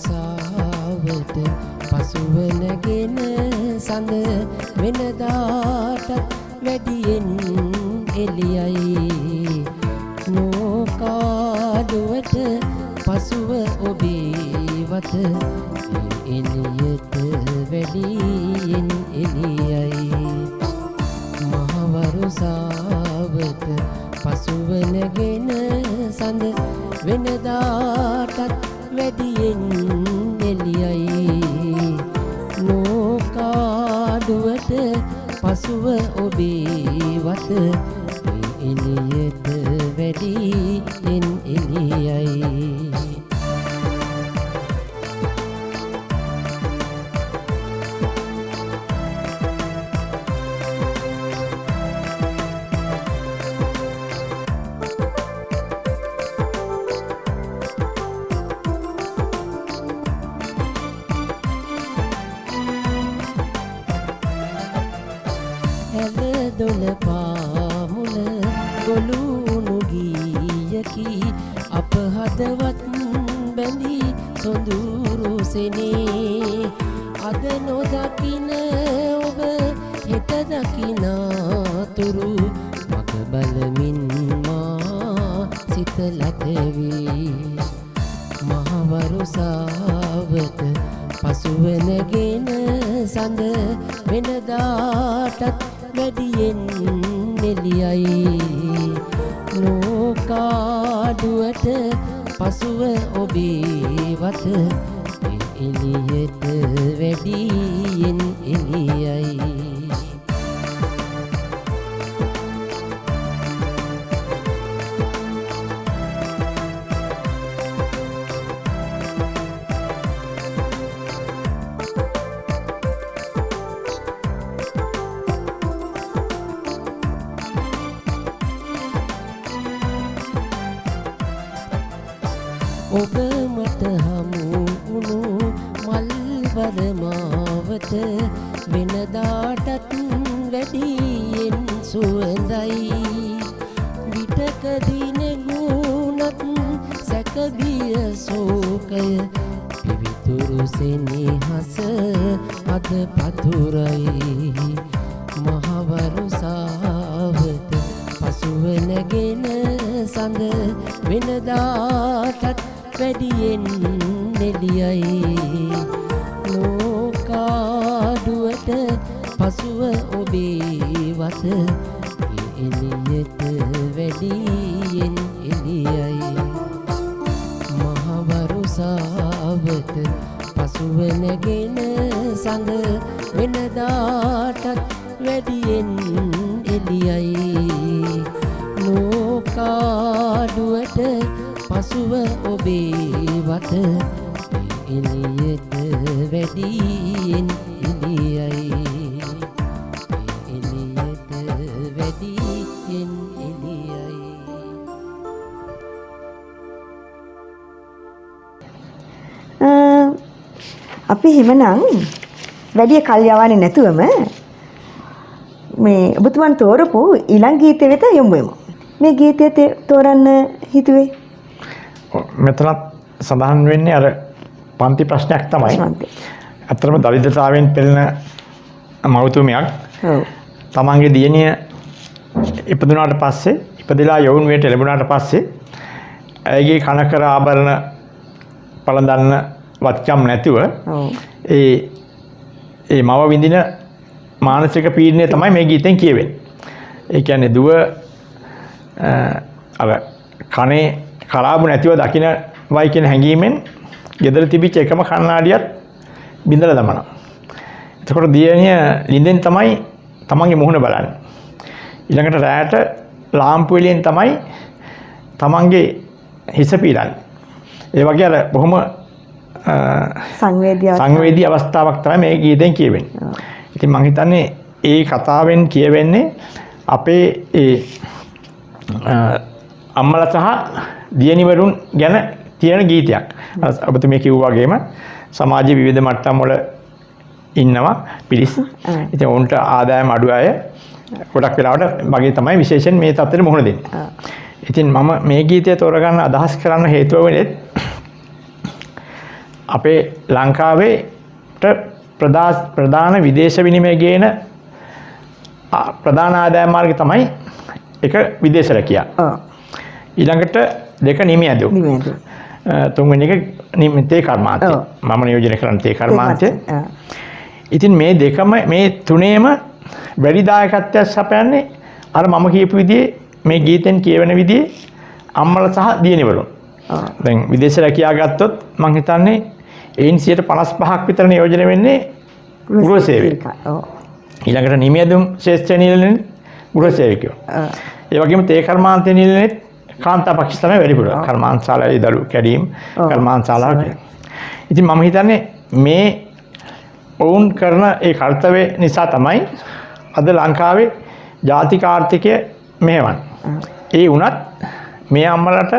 මහවරුසාවට පසුව නැගෙන සඳ වෙනදාටත් වැඩියෙන් එළියයි නෝකාඩුවට පසු පසුව ඔබේ වත එළියට වැඩියෙන් එළියයි මහවරුසාවට පසුව නැගෙන සඳ වෙනදාටත් වැඩියෙන් එළියයි නෝකාඩුවට පසුව ඔබේ වත එළියට වැඩියෙන් එළියයි දොළ පාමුල ගොළුණු ගීයකි අප හදවත් බැඳී සොඳුරු සෙනේ අද නොදකින ඔබ හෙට දකිනාතුරු මග බලමින් මා සිත ලතවී මහවරුසාවට පසුව නැගෙන සඳ වෙනදාටත් වැඩියෙන් එළියයි නෝකාඩුවට පසුව ඔබේ වත එළියට වැඩියෙන් එළියයි ඔබ මට හමු වුණු මල්වර මාවත වෙනදාටත් වැඩියෙන් සුවඳයි විටකදී නෙගුණත් සැකබිය සෝකය පිවිතුරු සෙනෙහස අද පතුරයි මහවරුසාවට පසුව නැගෙන සඳ වෙනදාටත් වැඩියෙන් එළියයි නෝකාඩුවට පසුව ඔබේ වත එළියට වැඩියෙන් එළියයි මහවරුසාවට පසුව නැගෙන සඳ වෙනදාටත් වැඩියෙන් එළියයි නෝකාඩුවට පසුව ඔබේ වත එළියට වැඩියෙන් එළියයි එළියට වැඩියෙන් එළියයි අපි හිමනම් වැඩි කල් යවන්නේ නැතුවම මේ ඔබතුමන් තෝරපු ඊළඟ ගීතය වෙත යමු වෙමු. මේ ගීතය තෝරන්න හිතුවේ මෙතනත් සඳහන් වෙන්නේ අර පන්ති ප්‍රශ්නයක් තමයි. ඇත්තටම දරිද්‍රතාවයෙන් පෙළෙන මව්තුමියක් තමන්ගේ දියණිය ඉපදුනාට පස්සේ ඉපදලා යොවුන් වේට ලැබුණාට පස්සේ ඇයගේ කනකර ආභරණ පළඳන්න වත්කම් නැතුව ඒ මව විඳින මානසික පීඩනය තමයි මේ ගීතෙන් කියවෙන්නේ. ඒ කියන්නේ දුව අර කනේ කරාබු නැතිව දකින්න වයි කියන හැඟීමෙන් ගෙදර තිබිච්ච එකම කණ්ණාඩියත් බිඳලා දමනවා. එතකොට දියණිය ළිඳෙන් තමයි තමන්ගේ මුහුණ බලන්නේ. ඊළඟට රැයට ලාම්පු එළියෙන් තමයි තමන්ගේ හිස පීරන්නේ. ඒ වගේ අර බොහොම සංවේදී අවස්ථාවක් තමයි මේ ගීතෙන් කියවෙන්නේ. ඉතින් මම හිතන්නේ ඒ කතාවෙන් කියවෙන්නේ අපේ ඒ අම්මලා සහ දියණිවරුන් ගැන තියෙන ගීතයක්. ඔබතුමිය කිව්වා වගේම සමාජයේ විවිධ මට්ටම් වල ඉන්නවා පිරිස්. ඉතින් උන්ට ආදායම අඩු අය ගොඩක් වෙලාවට වගේ තමයි විශේෂයෙන් මේ තත්ත්වෙට මුහුණ දෙන්නේ. ඉතින් මම මේ ගීතය තෝරගන්න අදහස් කරන්න හේතුව වෙන්නේ අපේ ලංකාවේට ප්‍රධාන විදේශ විනිමය ගේන ප්‍රධාන ආදායම් මාර්ගය තමයි එක විදේශ රැකියාව. ඊළඟට දෙක නිමි ඇදුම්. තුන්වෙනි එක තේ කර්මාන්තය. ඔව්. මම නියෝජනය කරන තේ කර්මාන්තය. ආ. ඉතින් මේ දෙකම මේ තුනේම වැඩි දායකත්වයක් සපයන්නේ අර මම කියපු විදිහේ මේ ගීතෙන් කියවෙන විදිහේ අම්මලා සහ දියණිවරුන්. දැන් විදේශ රැකියාව ගත්තොත් මම හිතන්නේ එයින් 55% විතර නියෝජනය වෙන්නේ ගෘහ සේවය. ඔව්. ඊළඟට නිමියදුම් ශේෂ්ත්‍රය නිලනේ ගෘහ සේවකයෝ. ඒ වගේම තේ කර්මාන්තය නිලනේ කාන්තා පක්ෂ තමයි වැඩිපුර. කර්මාන්තශාලාවේ දරු කැඩීම් කර්මාන්තශාලාව කියලා. ඉතින් මම හිතන්නේ මේ ඔවුන් කරන ඒ කර්තව්‍ය නිසා තමයි අද ලංකාවේ ජාතික ආර්ථිකය මෙහෙවන්නේ. ඒ වුණත් මේ අම්මලට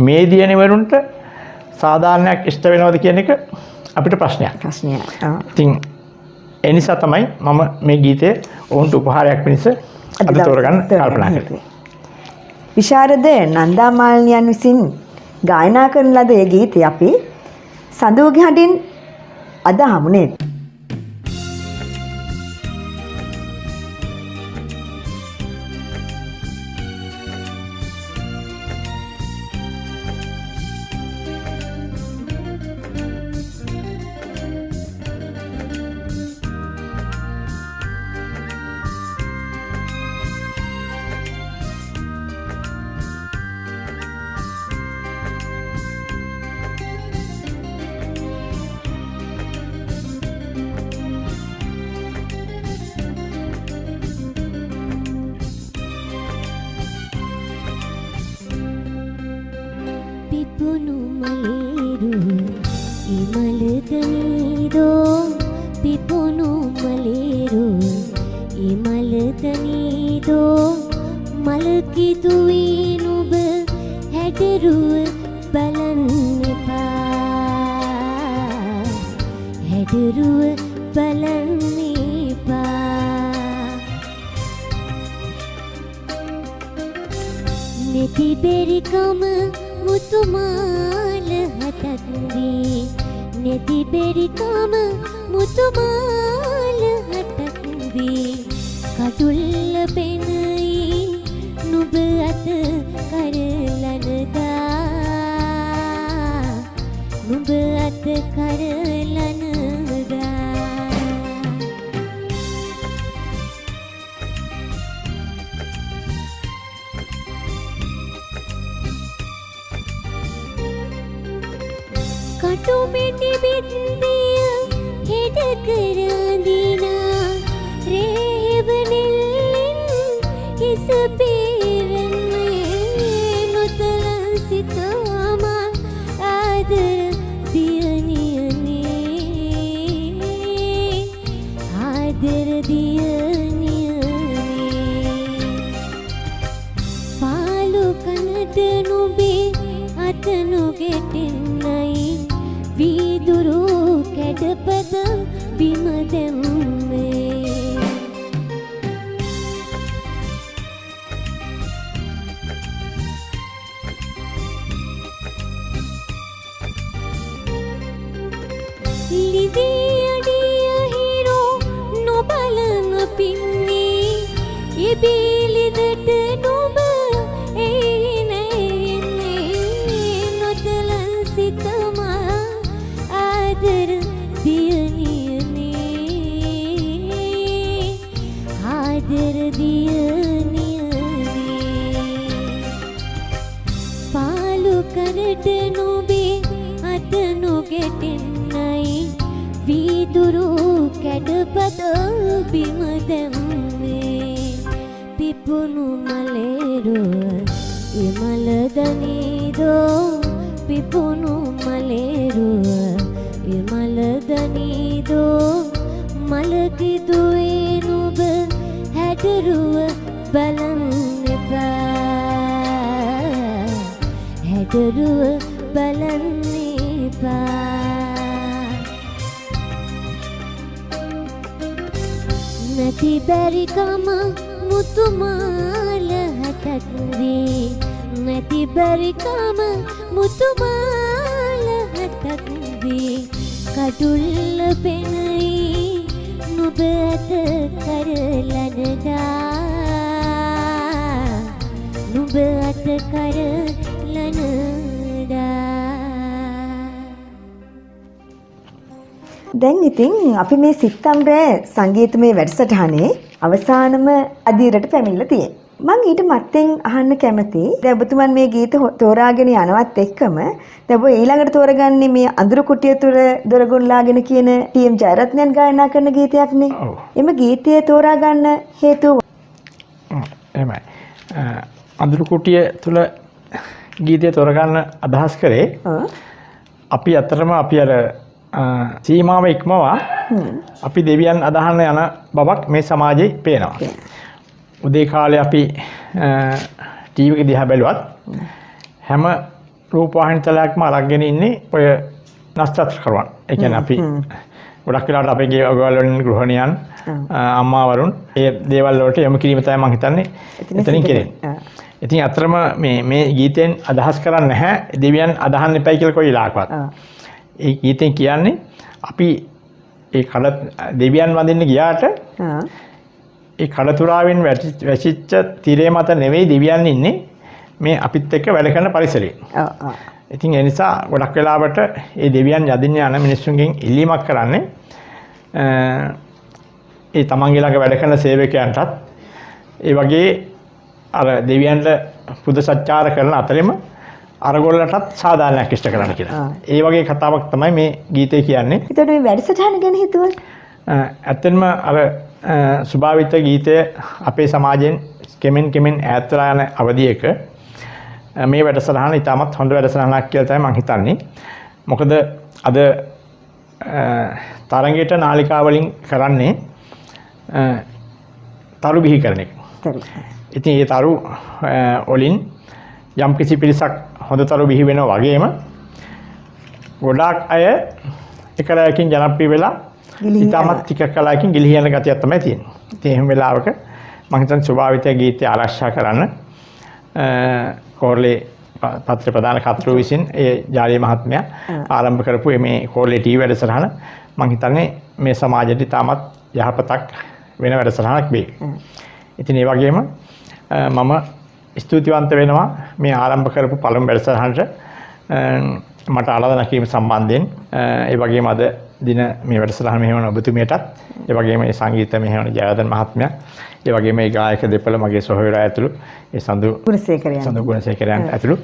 මේ දියණිවරුන්ට සාධාරණයක් ඉෂ්ට වෙනවද කියන එක අපිට ප්‍රශ්නයක්. ප්‍රශ්නයක්. ඉතින් ඒ නිසා තමයි මම මේ ගීතය ඔවුන්ට උපහාරයක් පිණිස අද තෝරගන්න කල්පනා කළේ. විශාරද නන්දා මාලිනියන් විසින් ගායනා කරන ලද ඒ ගීතය අපි සඳුවගේ හඬින් අද හමුනේ. පිපුණු මලේරු ඉමලදනීදෝ පිපුණු මලේරු ඉමලදනීදෝ මලකිදුයි නුඹ හැඩරුව බලන්න එපා හැඩරුව බලන්න එපා නැති බෙරිකම මුතුමාල හතක් වී නැති බෙරිකම මුතුමාල හතක් වී කටුල්ල පෙනයි නුඹ අත කරලනදා නුඹ අත කරලනදා කටුමෙටි බින්දිය හෙඩ කරඳිනා රේවනෙල්ලෙන් හිස පේරන්නේ නොතලන් සිතාම ආදර දියණියනේ ආදර දියණියනේ පාලු කනට නුඹේ අත නොගෙටෙන්නයි වීදුරු කැඩපත බිම දැම්මේ ලිදී අඩිය හිරෝ නොබලන පින්නේ ඉබිලිදට නුඹ එයි නැන්නේ නොතලන් සිතමා ආදර දියණියනේ ආදර දියණියනේ පාලු කරට නුඹේ අත නොගෙටෙන්නයි වීදුරු කැඩපත බිම දැම්මේ පිපුණු මලේරුව ඉමලදනීදෝ පිපුණු මලේරුව ඉමලදනීදෝ මලකිදුවේ නුඹ හැඩරුව බලන්න එපා හැඩරුව බලන්න එපා නැති බැරිකම මුතුමාල හතක් වී නැති බැරිකම මුතුමාල හතක් වී කටුල්ල පෙනයි නුඹ අත කරලනදා නුඹ අත කරලනදා දැන් ඉතින් අපි මේ සිත්තම්රෑ සංගීතමය වැඩසටහනේ අවසානම අදියරට පැමිණලා තියෙනවා. මම ඊට මත්තෙන් අහන්න කැමති දැන් ඔබතුමන් මේ ගීත තෝරාගෙන යනවත් එක්කම දැන් ඔබ ඊළඟට තෝරගන්නේ මේ අඳුරු කුටිය තුර දොරගුන්ලාගෙන කියන ටීඑම් ජයරත්නයන් ගායනා කරන ගීතයක්නේ. එම ගීතය තෝරා ගන්න හේතුව එහෙමයි. අඳුරු කුටිය තුල ගීතය තෝරගන්න අදහස් කරේ අපි අතරම අපි අර සීමාව ඉක්මවා අපි දෙවියන් අදහන්න යන බවක් මේ සමාජයේ පේනවා. උදේ කාලේ අපි ටීවී එක දිහා බැලුවත් හැම රූපවාහිනී තලයක්ම අරගෙන ඉන්නේ ඔය නස්තත්කරුවන්. ඒ කියන්නේ අපි ගොඩක් වෙලාවට අපේ ගෙවල් වලින් ගෘහණියන් අම්මාවරුන් ඒ දේවල් වලට යොමු කිරීම තමයි මම හිතන්නේ එතනින් කෙරෙන්නේ. ඉතින් අතරම මේ ගීතෙන් අදහස් කරන්නේ නැහැ දෙවියන් අදහන්න එපයි කියලා කොයි ලාකවත්. ඒ ගීතෙන් කියන්නේ අපි ඒ දෙවියන් වඳින්න ගියාට ඒ කඩතුරාවෙන් වැසිච්ච තිරේ මත නෙවෙයි දෙවියන් ඉන්නේ මේ අපිත් එක්ක වැඩ කරන පරිසරයේ. ඉතින් ඒ නිසා ගොඩක් වෙලාවට ඒ දෙවියන් යදින්න යන මිනිස්සුන්ගෙන් ඉල්ලීමක් කරන්නේ ඒ තමන්ගේ ළඟ වැඩ කරන සේවකයන්ටත් ඒ වගේ අර දෙවියන්ට පුද සත්කාර කරන අතරෙම අරගොල්ලටත් සාධාරණයක් ඉෂ්ට කරන්න කියලා. ඒ වගේ කතාවක් තමයි මේ ගීතේ කියන්නේ. ඒතකොට මේ වැඩසටහන ගැන හිතුවොත් ඇත්තෙන්ම අර සුභාවිත ගීතය අපේ සමාජයෙන් කෙමෙන් ඈත් වෙලා යන අවධියක මේ වැඩසටහන ඉතාමත් හොඳ වැඩසටහනක් කියලා තමයි මම හිතන්නේ. මොකද අද තරංගයට නාලිකා වලින් කරන්නේ තරු බිහි කරන එක. ඉතින් ඒ තරු වලින් යම් කිසි පිරිසක් හොඳ තරු බිහි වෙනවා වගේම ගොඩාක් අය එකලයකින් ජනප්‍රිය වෙලා ඉතාමත් ටික කලකින් ගිලිහි යන ගතියක් තමයි තියෙන්නේ. ඉතින් එහෙම වෙලාවක මම හිතන්නේ ස්වභාවිත ගීතය ආරක්ෂා කරන්න කෝරළේ පත්‍ර ප්‍රධාන කර්තෘ විසින් ඒ ජාලීය මහත්මයා ආරම්භ කරපු මේ කෝරළේ ටීවී වැඩසටහන මම හිතන්නේ මේ සමාජයට ඉතාමත් යහපතක් වෙන වැඩසටහනක් වෙයි. ඉතින් ඒ වගේම මම ස්තුතිවන්ත වෙනවා මේ ආරම්භ කරපු පළමු වැඩසටහනට මට ආරාධනා කිරීම සම්බන්ධයෙන්. ඒ වගේම අද දින මේ වැඩසටහන මෙහෙවන ඔබතුමියටත් ඒ වගේම මේ සංගීත මෙහෙවන ජයවර්ධන මහත්මයා ඒ වගේම මේ ගායක දෙපළ මගේ සොහොයුරා ඇතුළු ඒ සඳු ගුණසේකරයන් ඇතුළු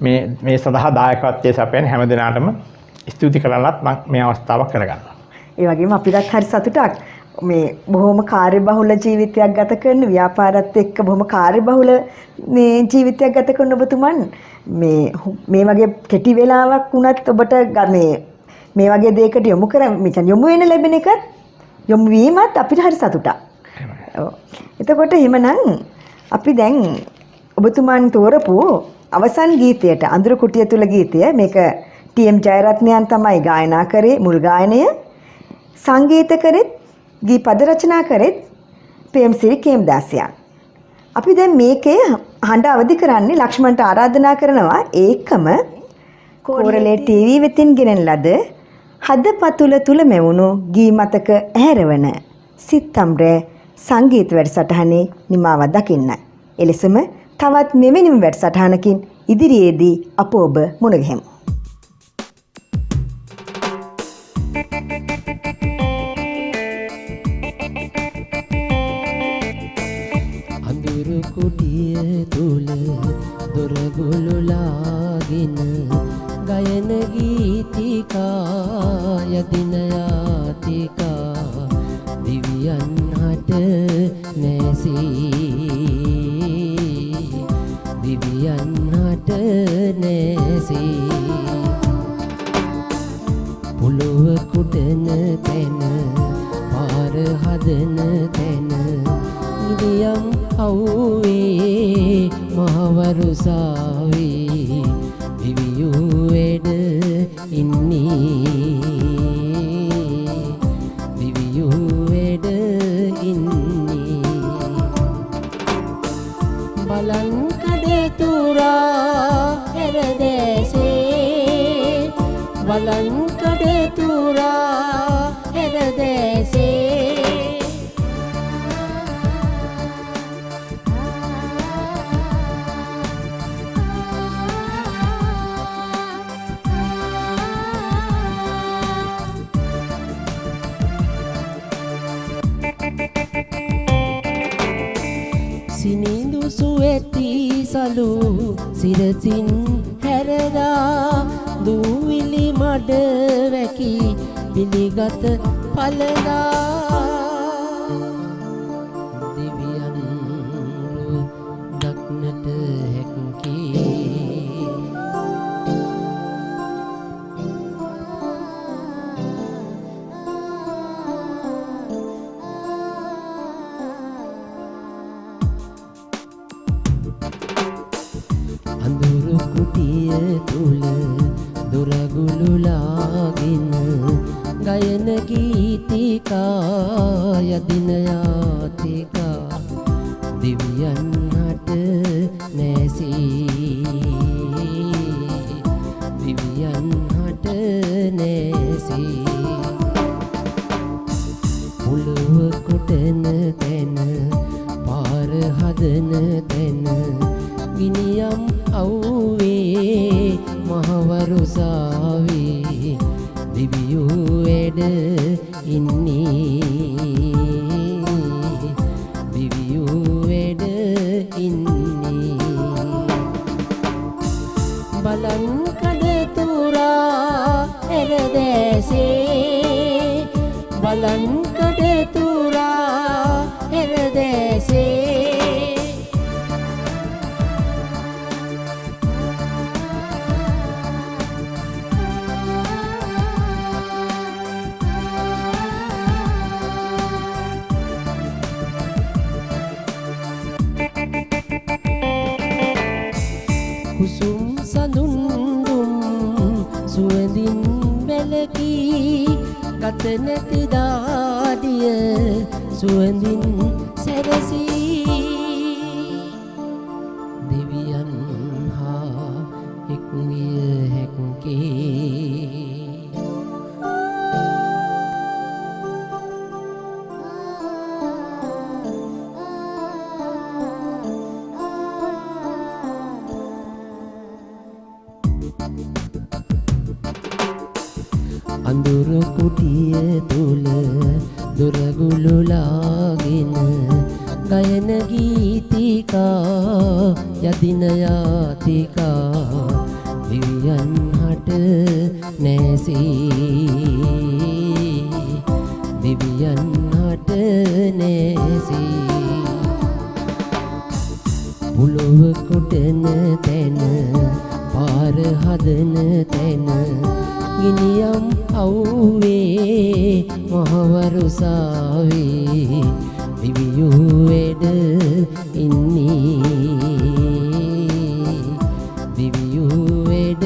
මේ සඳහා දායකත්වයේ සපයන හැම දිනාටම ස්තුති කරන්නත් මම මේ අවස්ථාවක් කරගන්නවා. ඒ වගේම අපිටත් හරි සතුටක් මේ බොහොම කාර්යබහුල ජීවිතයක් ගත කරන ව්‍යාපාරات එක්ක බොහොම කාර්යබහුල මේ ජීවිතයක් ගත කරන ඔබතුමන් මේ වගේ කෙටි වෙලාවක් වුණත් ඔබට මේ වගේ දෙයකට යොමු වෙන ලැබෙන එකත් යොමු වීමත් අපිට හරි සතුටක්. එතකොට එහෙමනම් අපි දැන් ඔබතුමන් තෝරපු අවසන් ගීතයට අඳුරු කුටිය තුල ගීතය මේක ටීඑම් ජයරත්නයන් තමයි ගායනා කරේ මුල් ගායනය සංගීත කරෙත් ගී පද රචනා කරෙත් ප්‍රේම්සිරි කේමදාසයන්. අපි දැන් මේකේ හඬ අවදි කරන්නේ ලක්ෂ්මන්ට ආරාධනා කරනවා ඒකම කෝරළේ ටීවී වෙතින් ගෙනෙන ලද හදපතුල තුල මෙවුණු ගී මතක ඇහැරවන සිත්තම්රෑ සංගීත වැඩසටහනේ නිමාවක් දකින්න. එලෙසම තවත් මෙවැනිම වැඩසටහනකින් ඉදිරියේදී අප ඔබ මුණ ගැහෙමු. අඳුරු කුටිය තුල දොරගුළුලාගෙන ගයන ගීතිකා යදින යාතිකා දිව්‍යයන් හට නැසී දිව්‍යයන් හට නැසී පුලුව කුඩන තැන පාර හදන තැන ඉරියම් අව්වේ මහවරුසාවේ දිවියූ වැඩ ඉන්නේ දිවියූ වැඩ ඉන්නේ බලන් කඩේ තුරා එරදැසේ බලන් කඩේ තුරා එරදැසේ සිනිඳු සුවැති සලු සිරසින් හැරදා දූවිලි මඩ වැකි පිළිගත පලදා දෙවියන් දක්නට හැකි අඳුරු කුටිය තුල දොරගුළුලාගෙන ගයන ගීතිකා යදින යාතිකා දිව්‍යයන් හට නැසී දිව්‍යයන් හට නැසී පුලුව කොටන තැන පාර හදන තැන ගිනියම් අව්වේ මහවරුසාවේ දිවියෝ වැඩ ඉන්නේ දිවියෝ වැඩ ඉන්නේ බලන් කඩතුරා එරදැසේ බලන් කඩතුරා එරදැසේ කුසුම් සඳුන්දුම් සුවඳින් වැලකී ගත නැති දාඩිය සුවඳින් සැරසී දෙවියන් හා එක්විය හැක්කේ අඳුරු කුටිය තුල දොරගුළුලාගෙන ගයන ගීතිකා යදින යාතිකා දිව්‍යයන් හට නැසී දිව්‍යයන් හට නැසී පුලුව කොටන තැන පාර හදන තැන ගිනියම් අව්වේ මහවරුසාවේ දිවියෝ වැඩ ඉන්නේ දිවියෝ වැඩ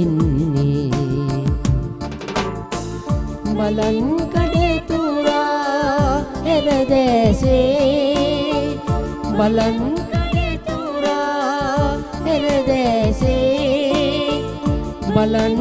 ඉන්නේ බලන් කඩතුරා එරදැසේ බලන් කඩතුරා එරදැසේ බලන්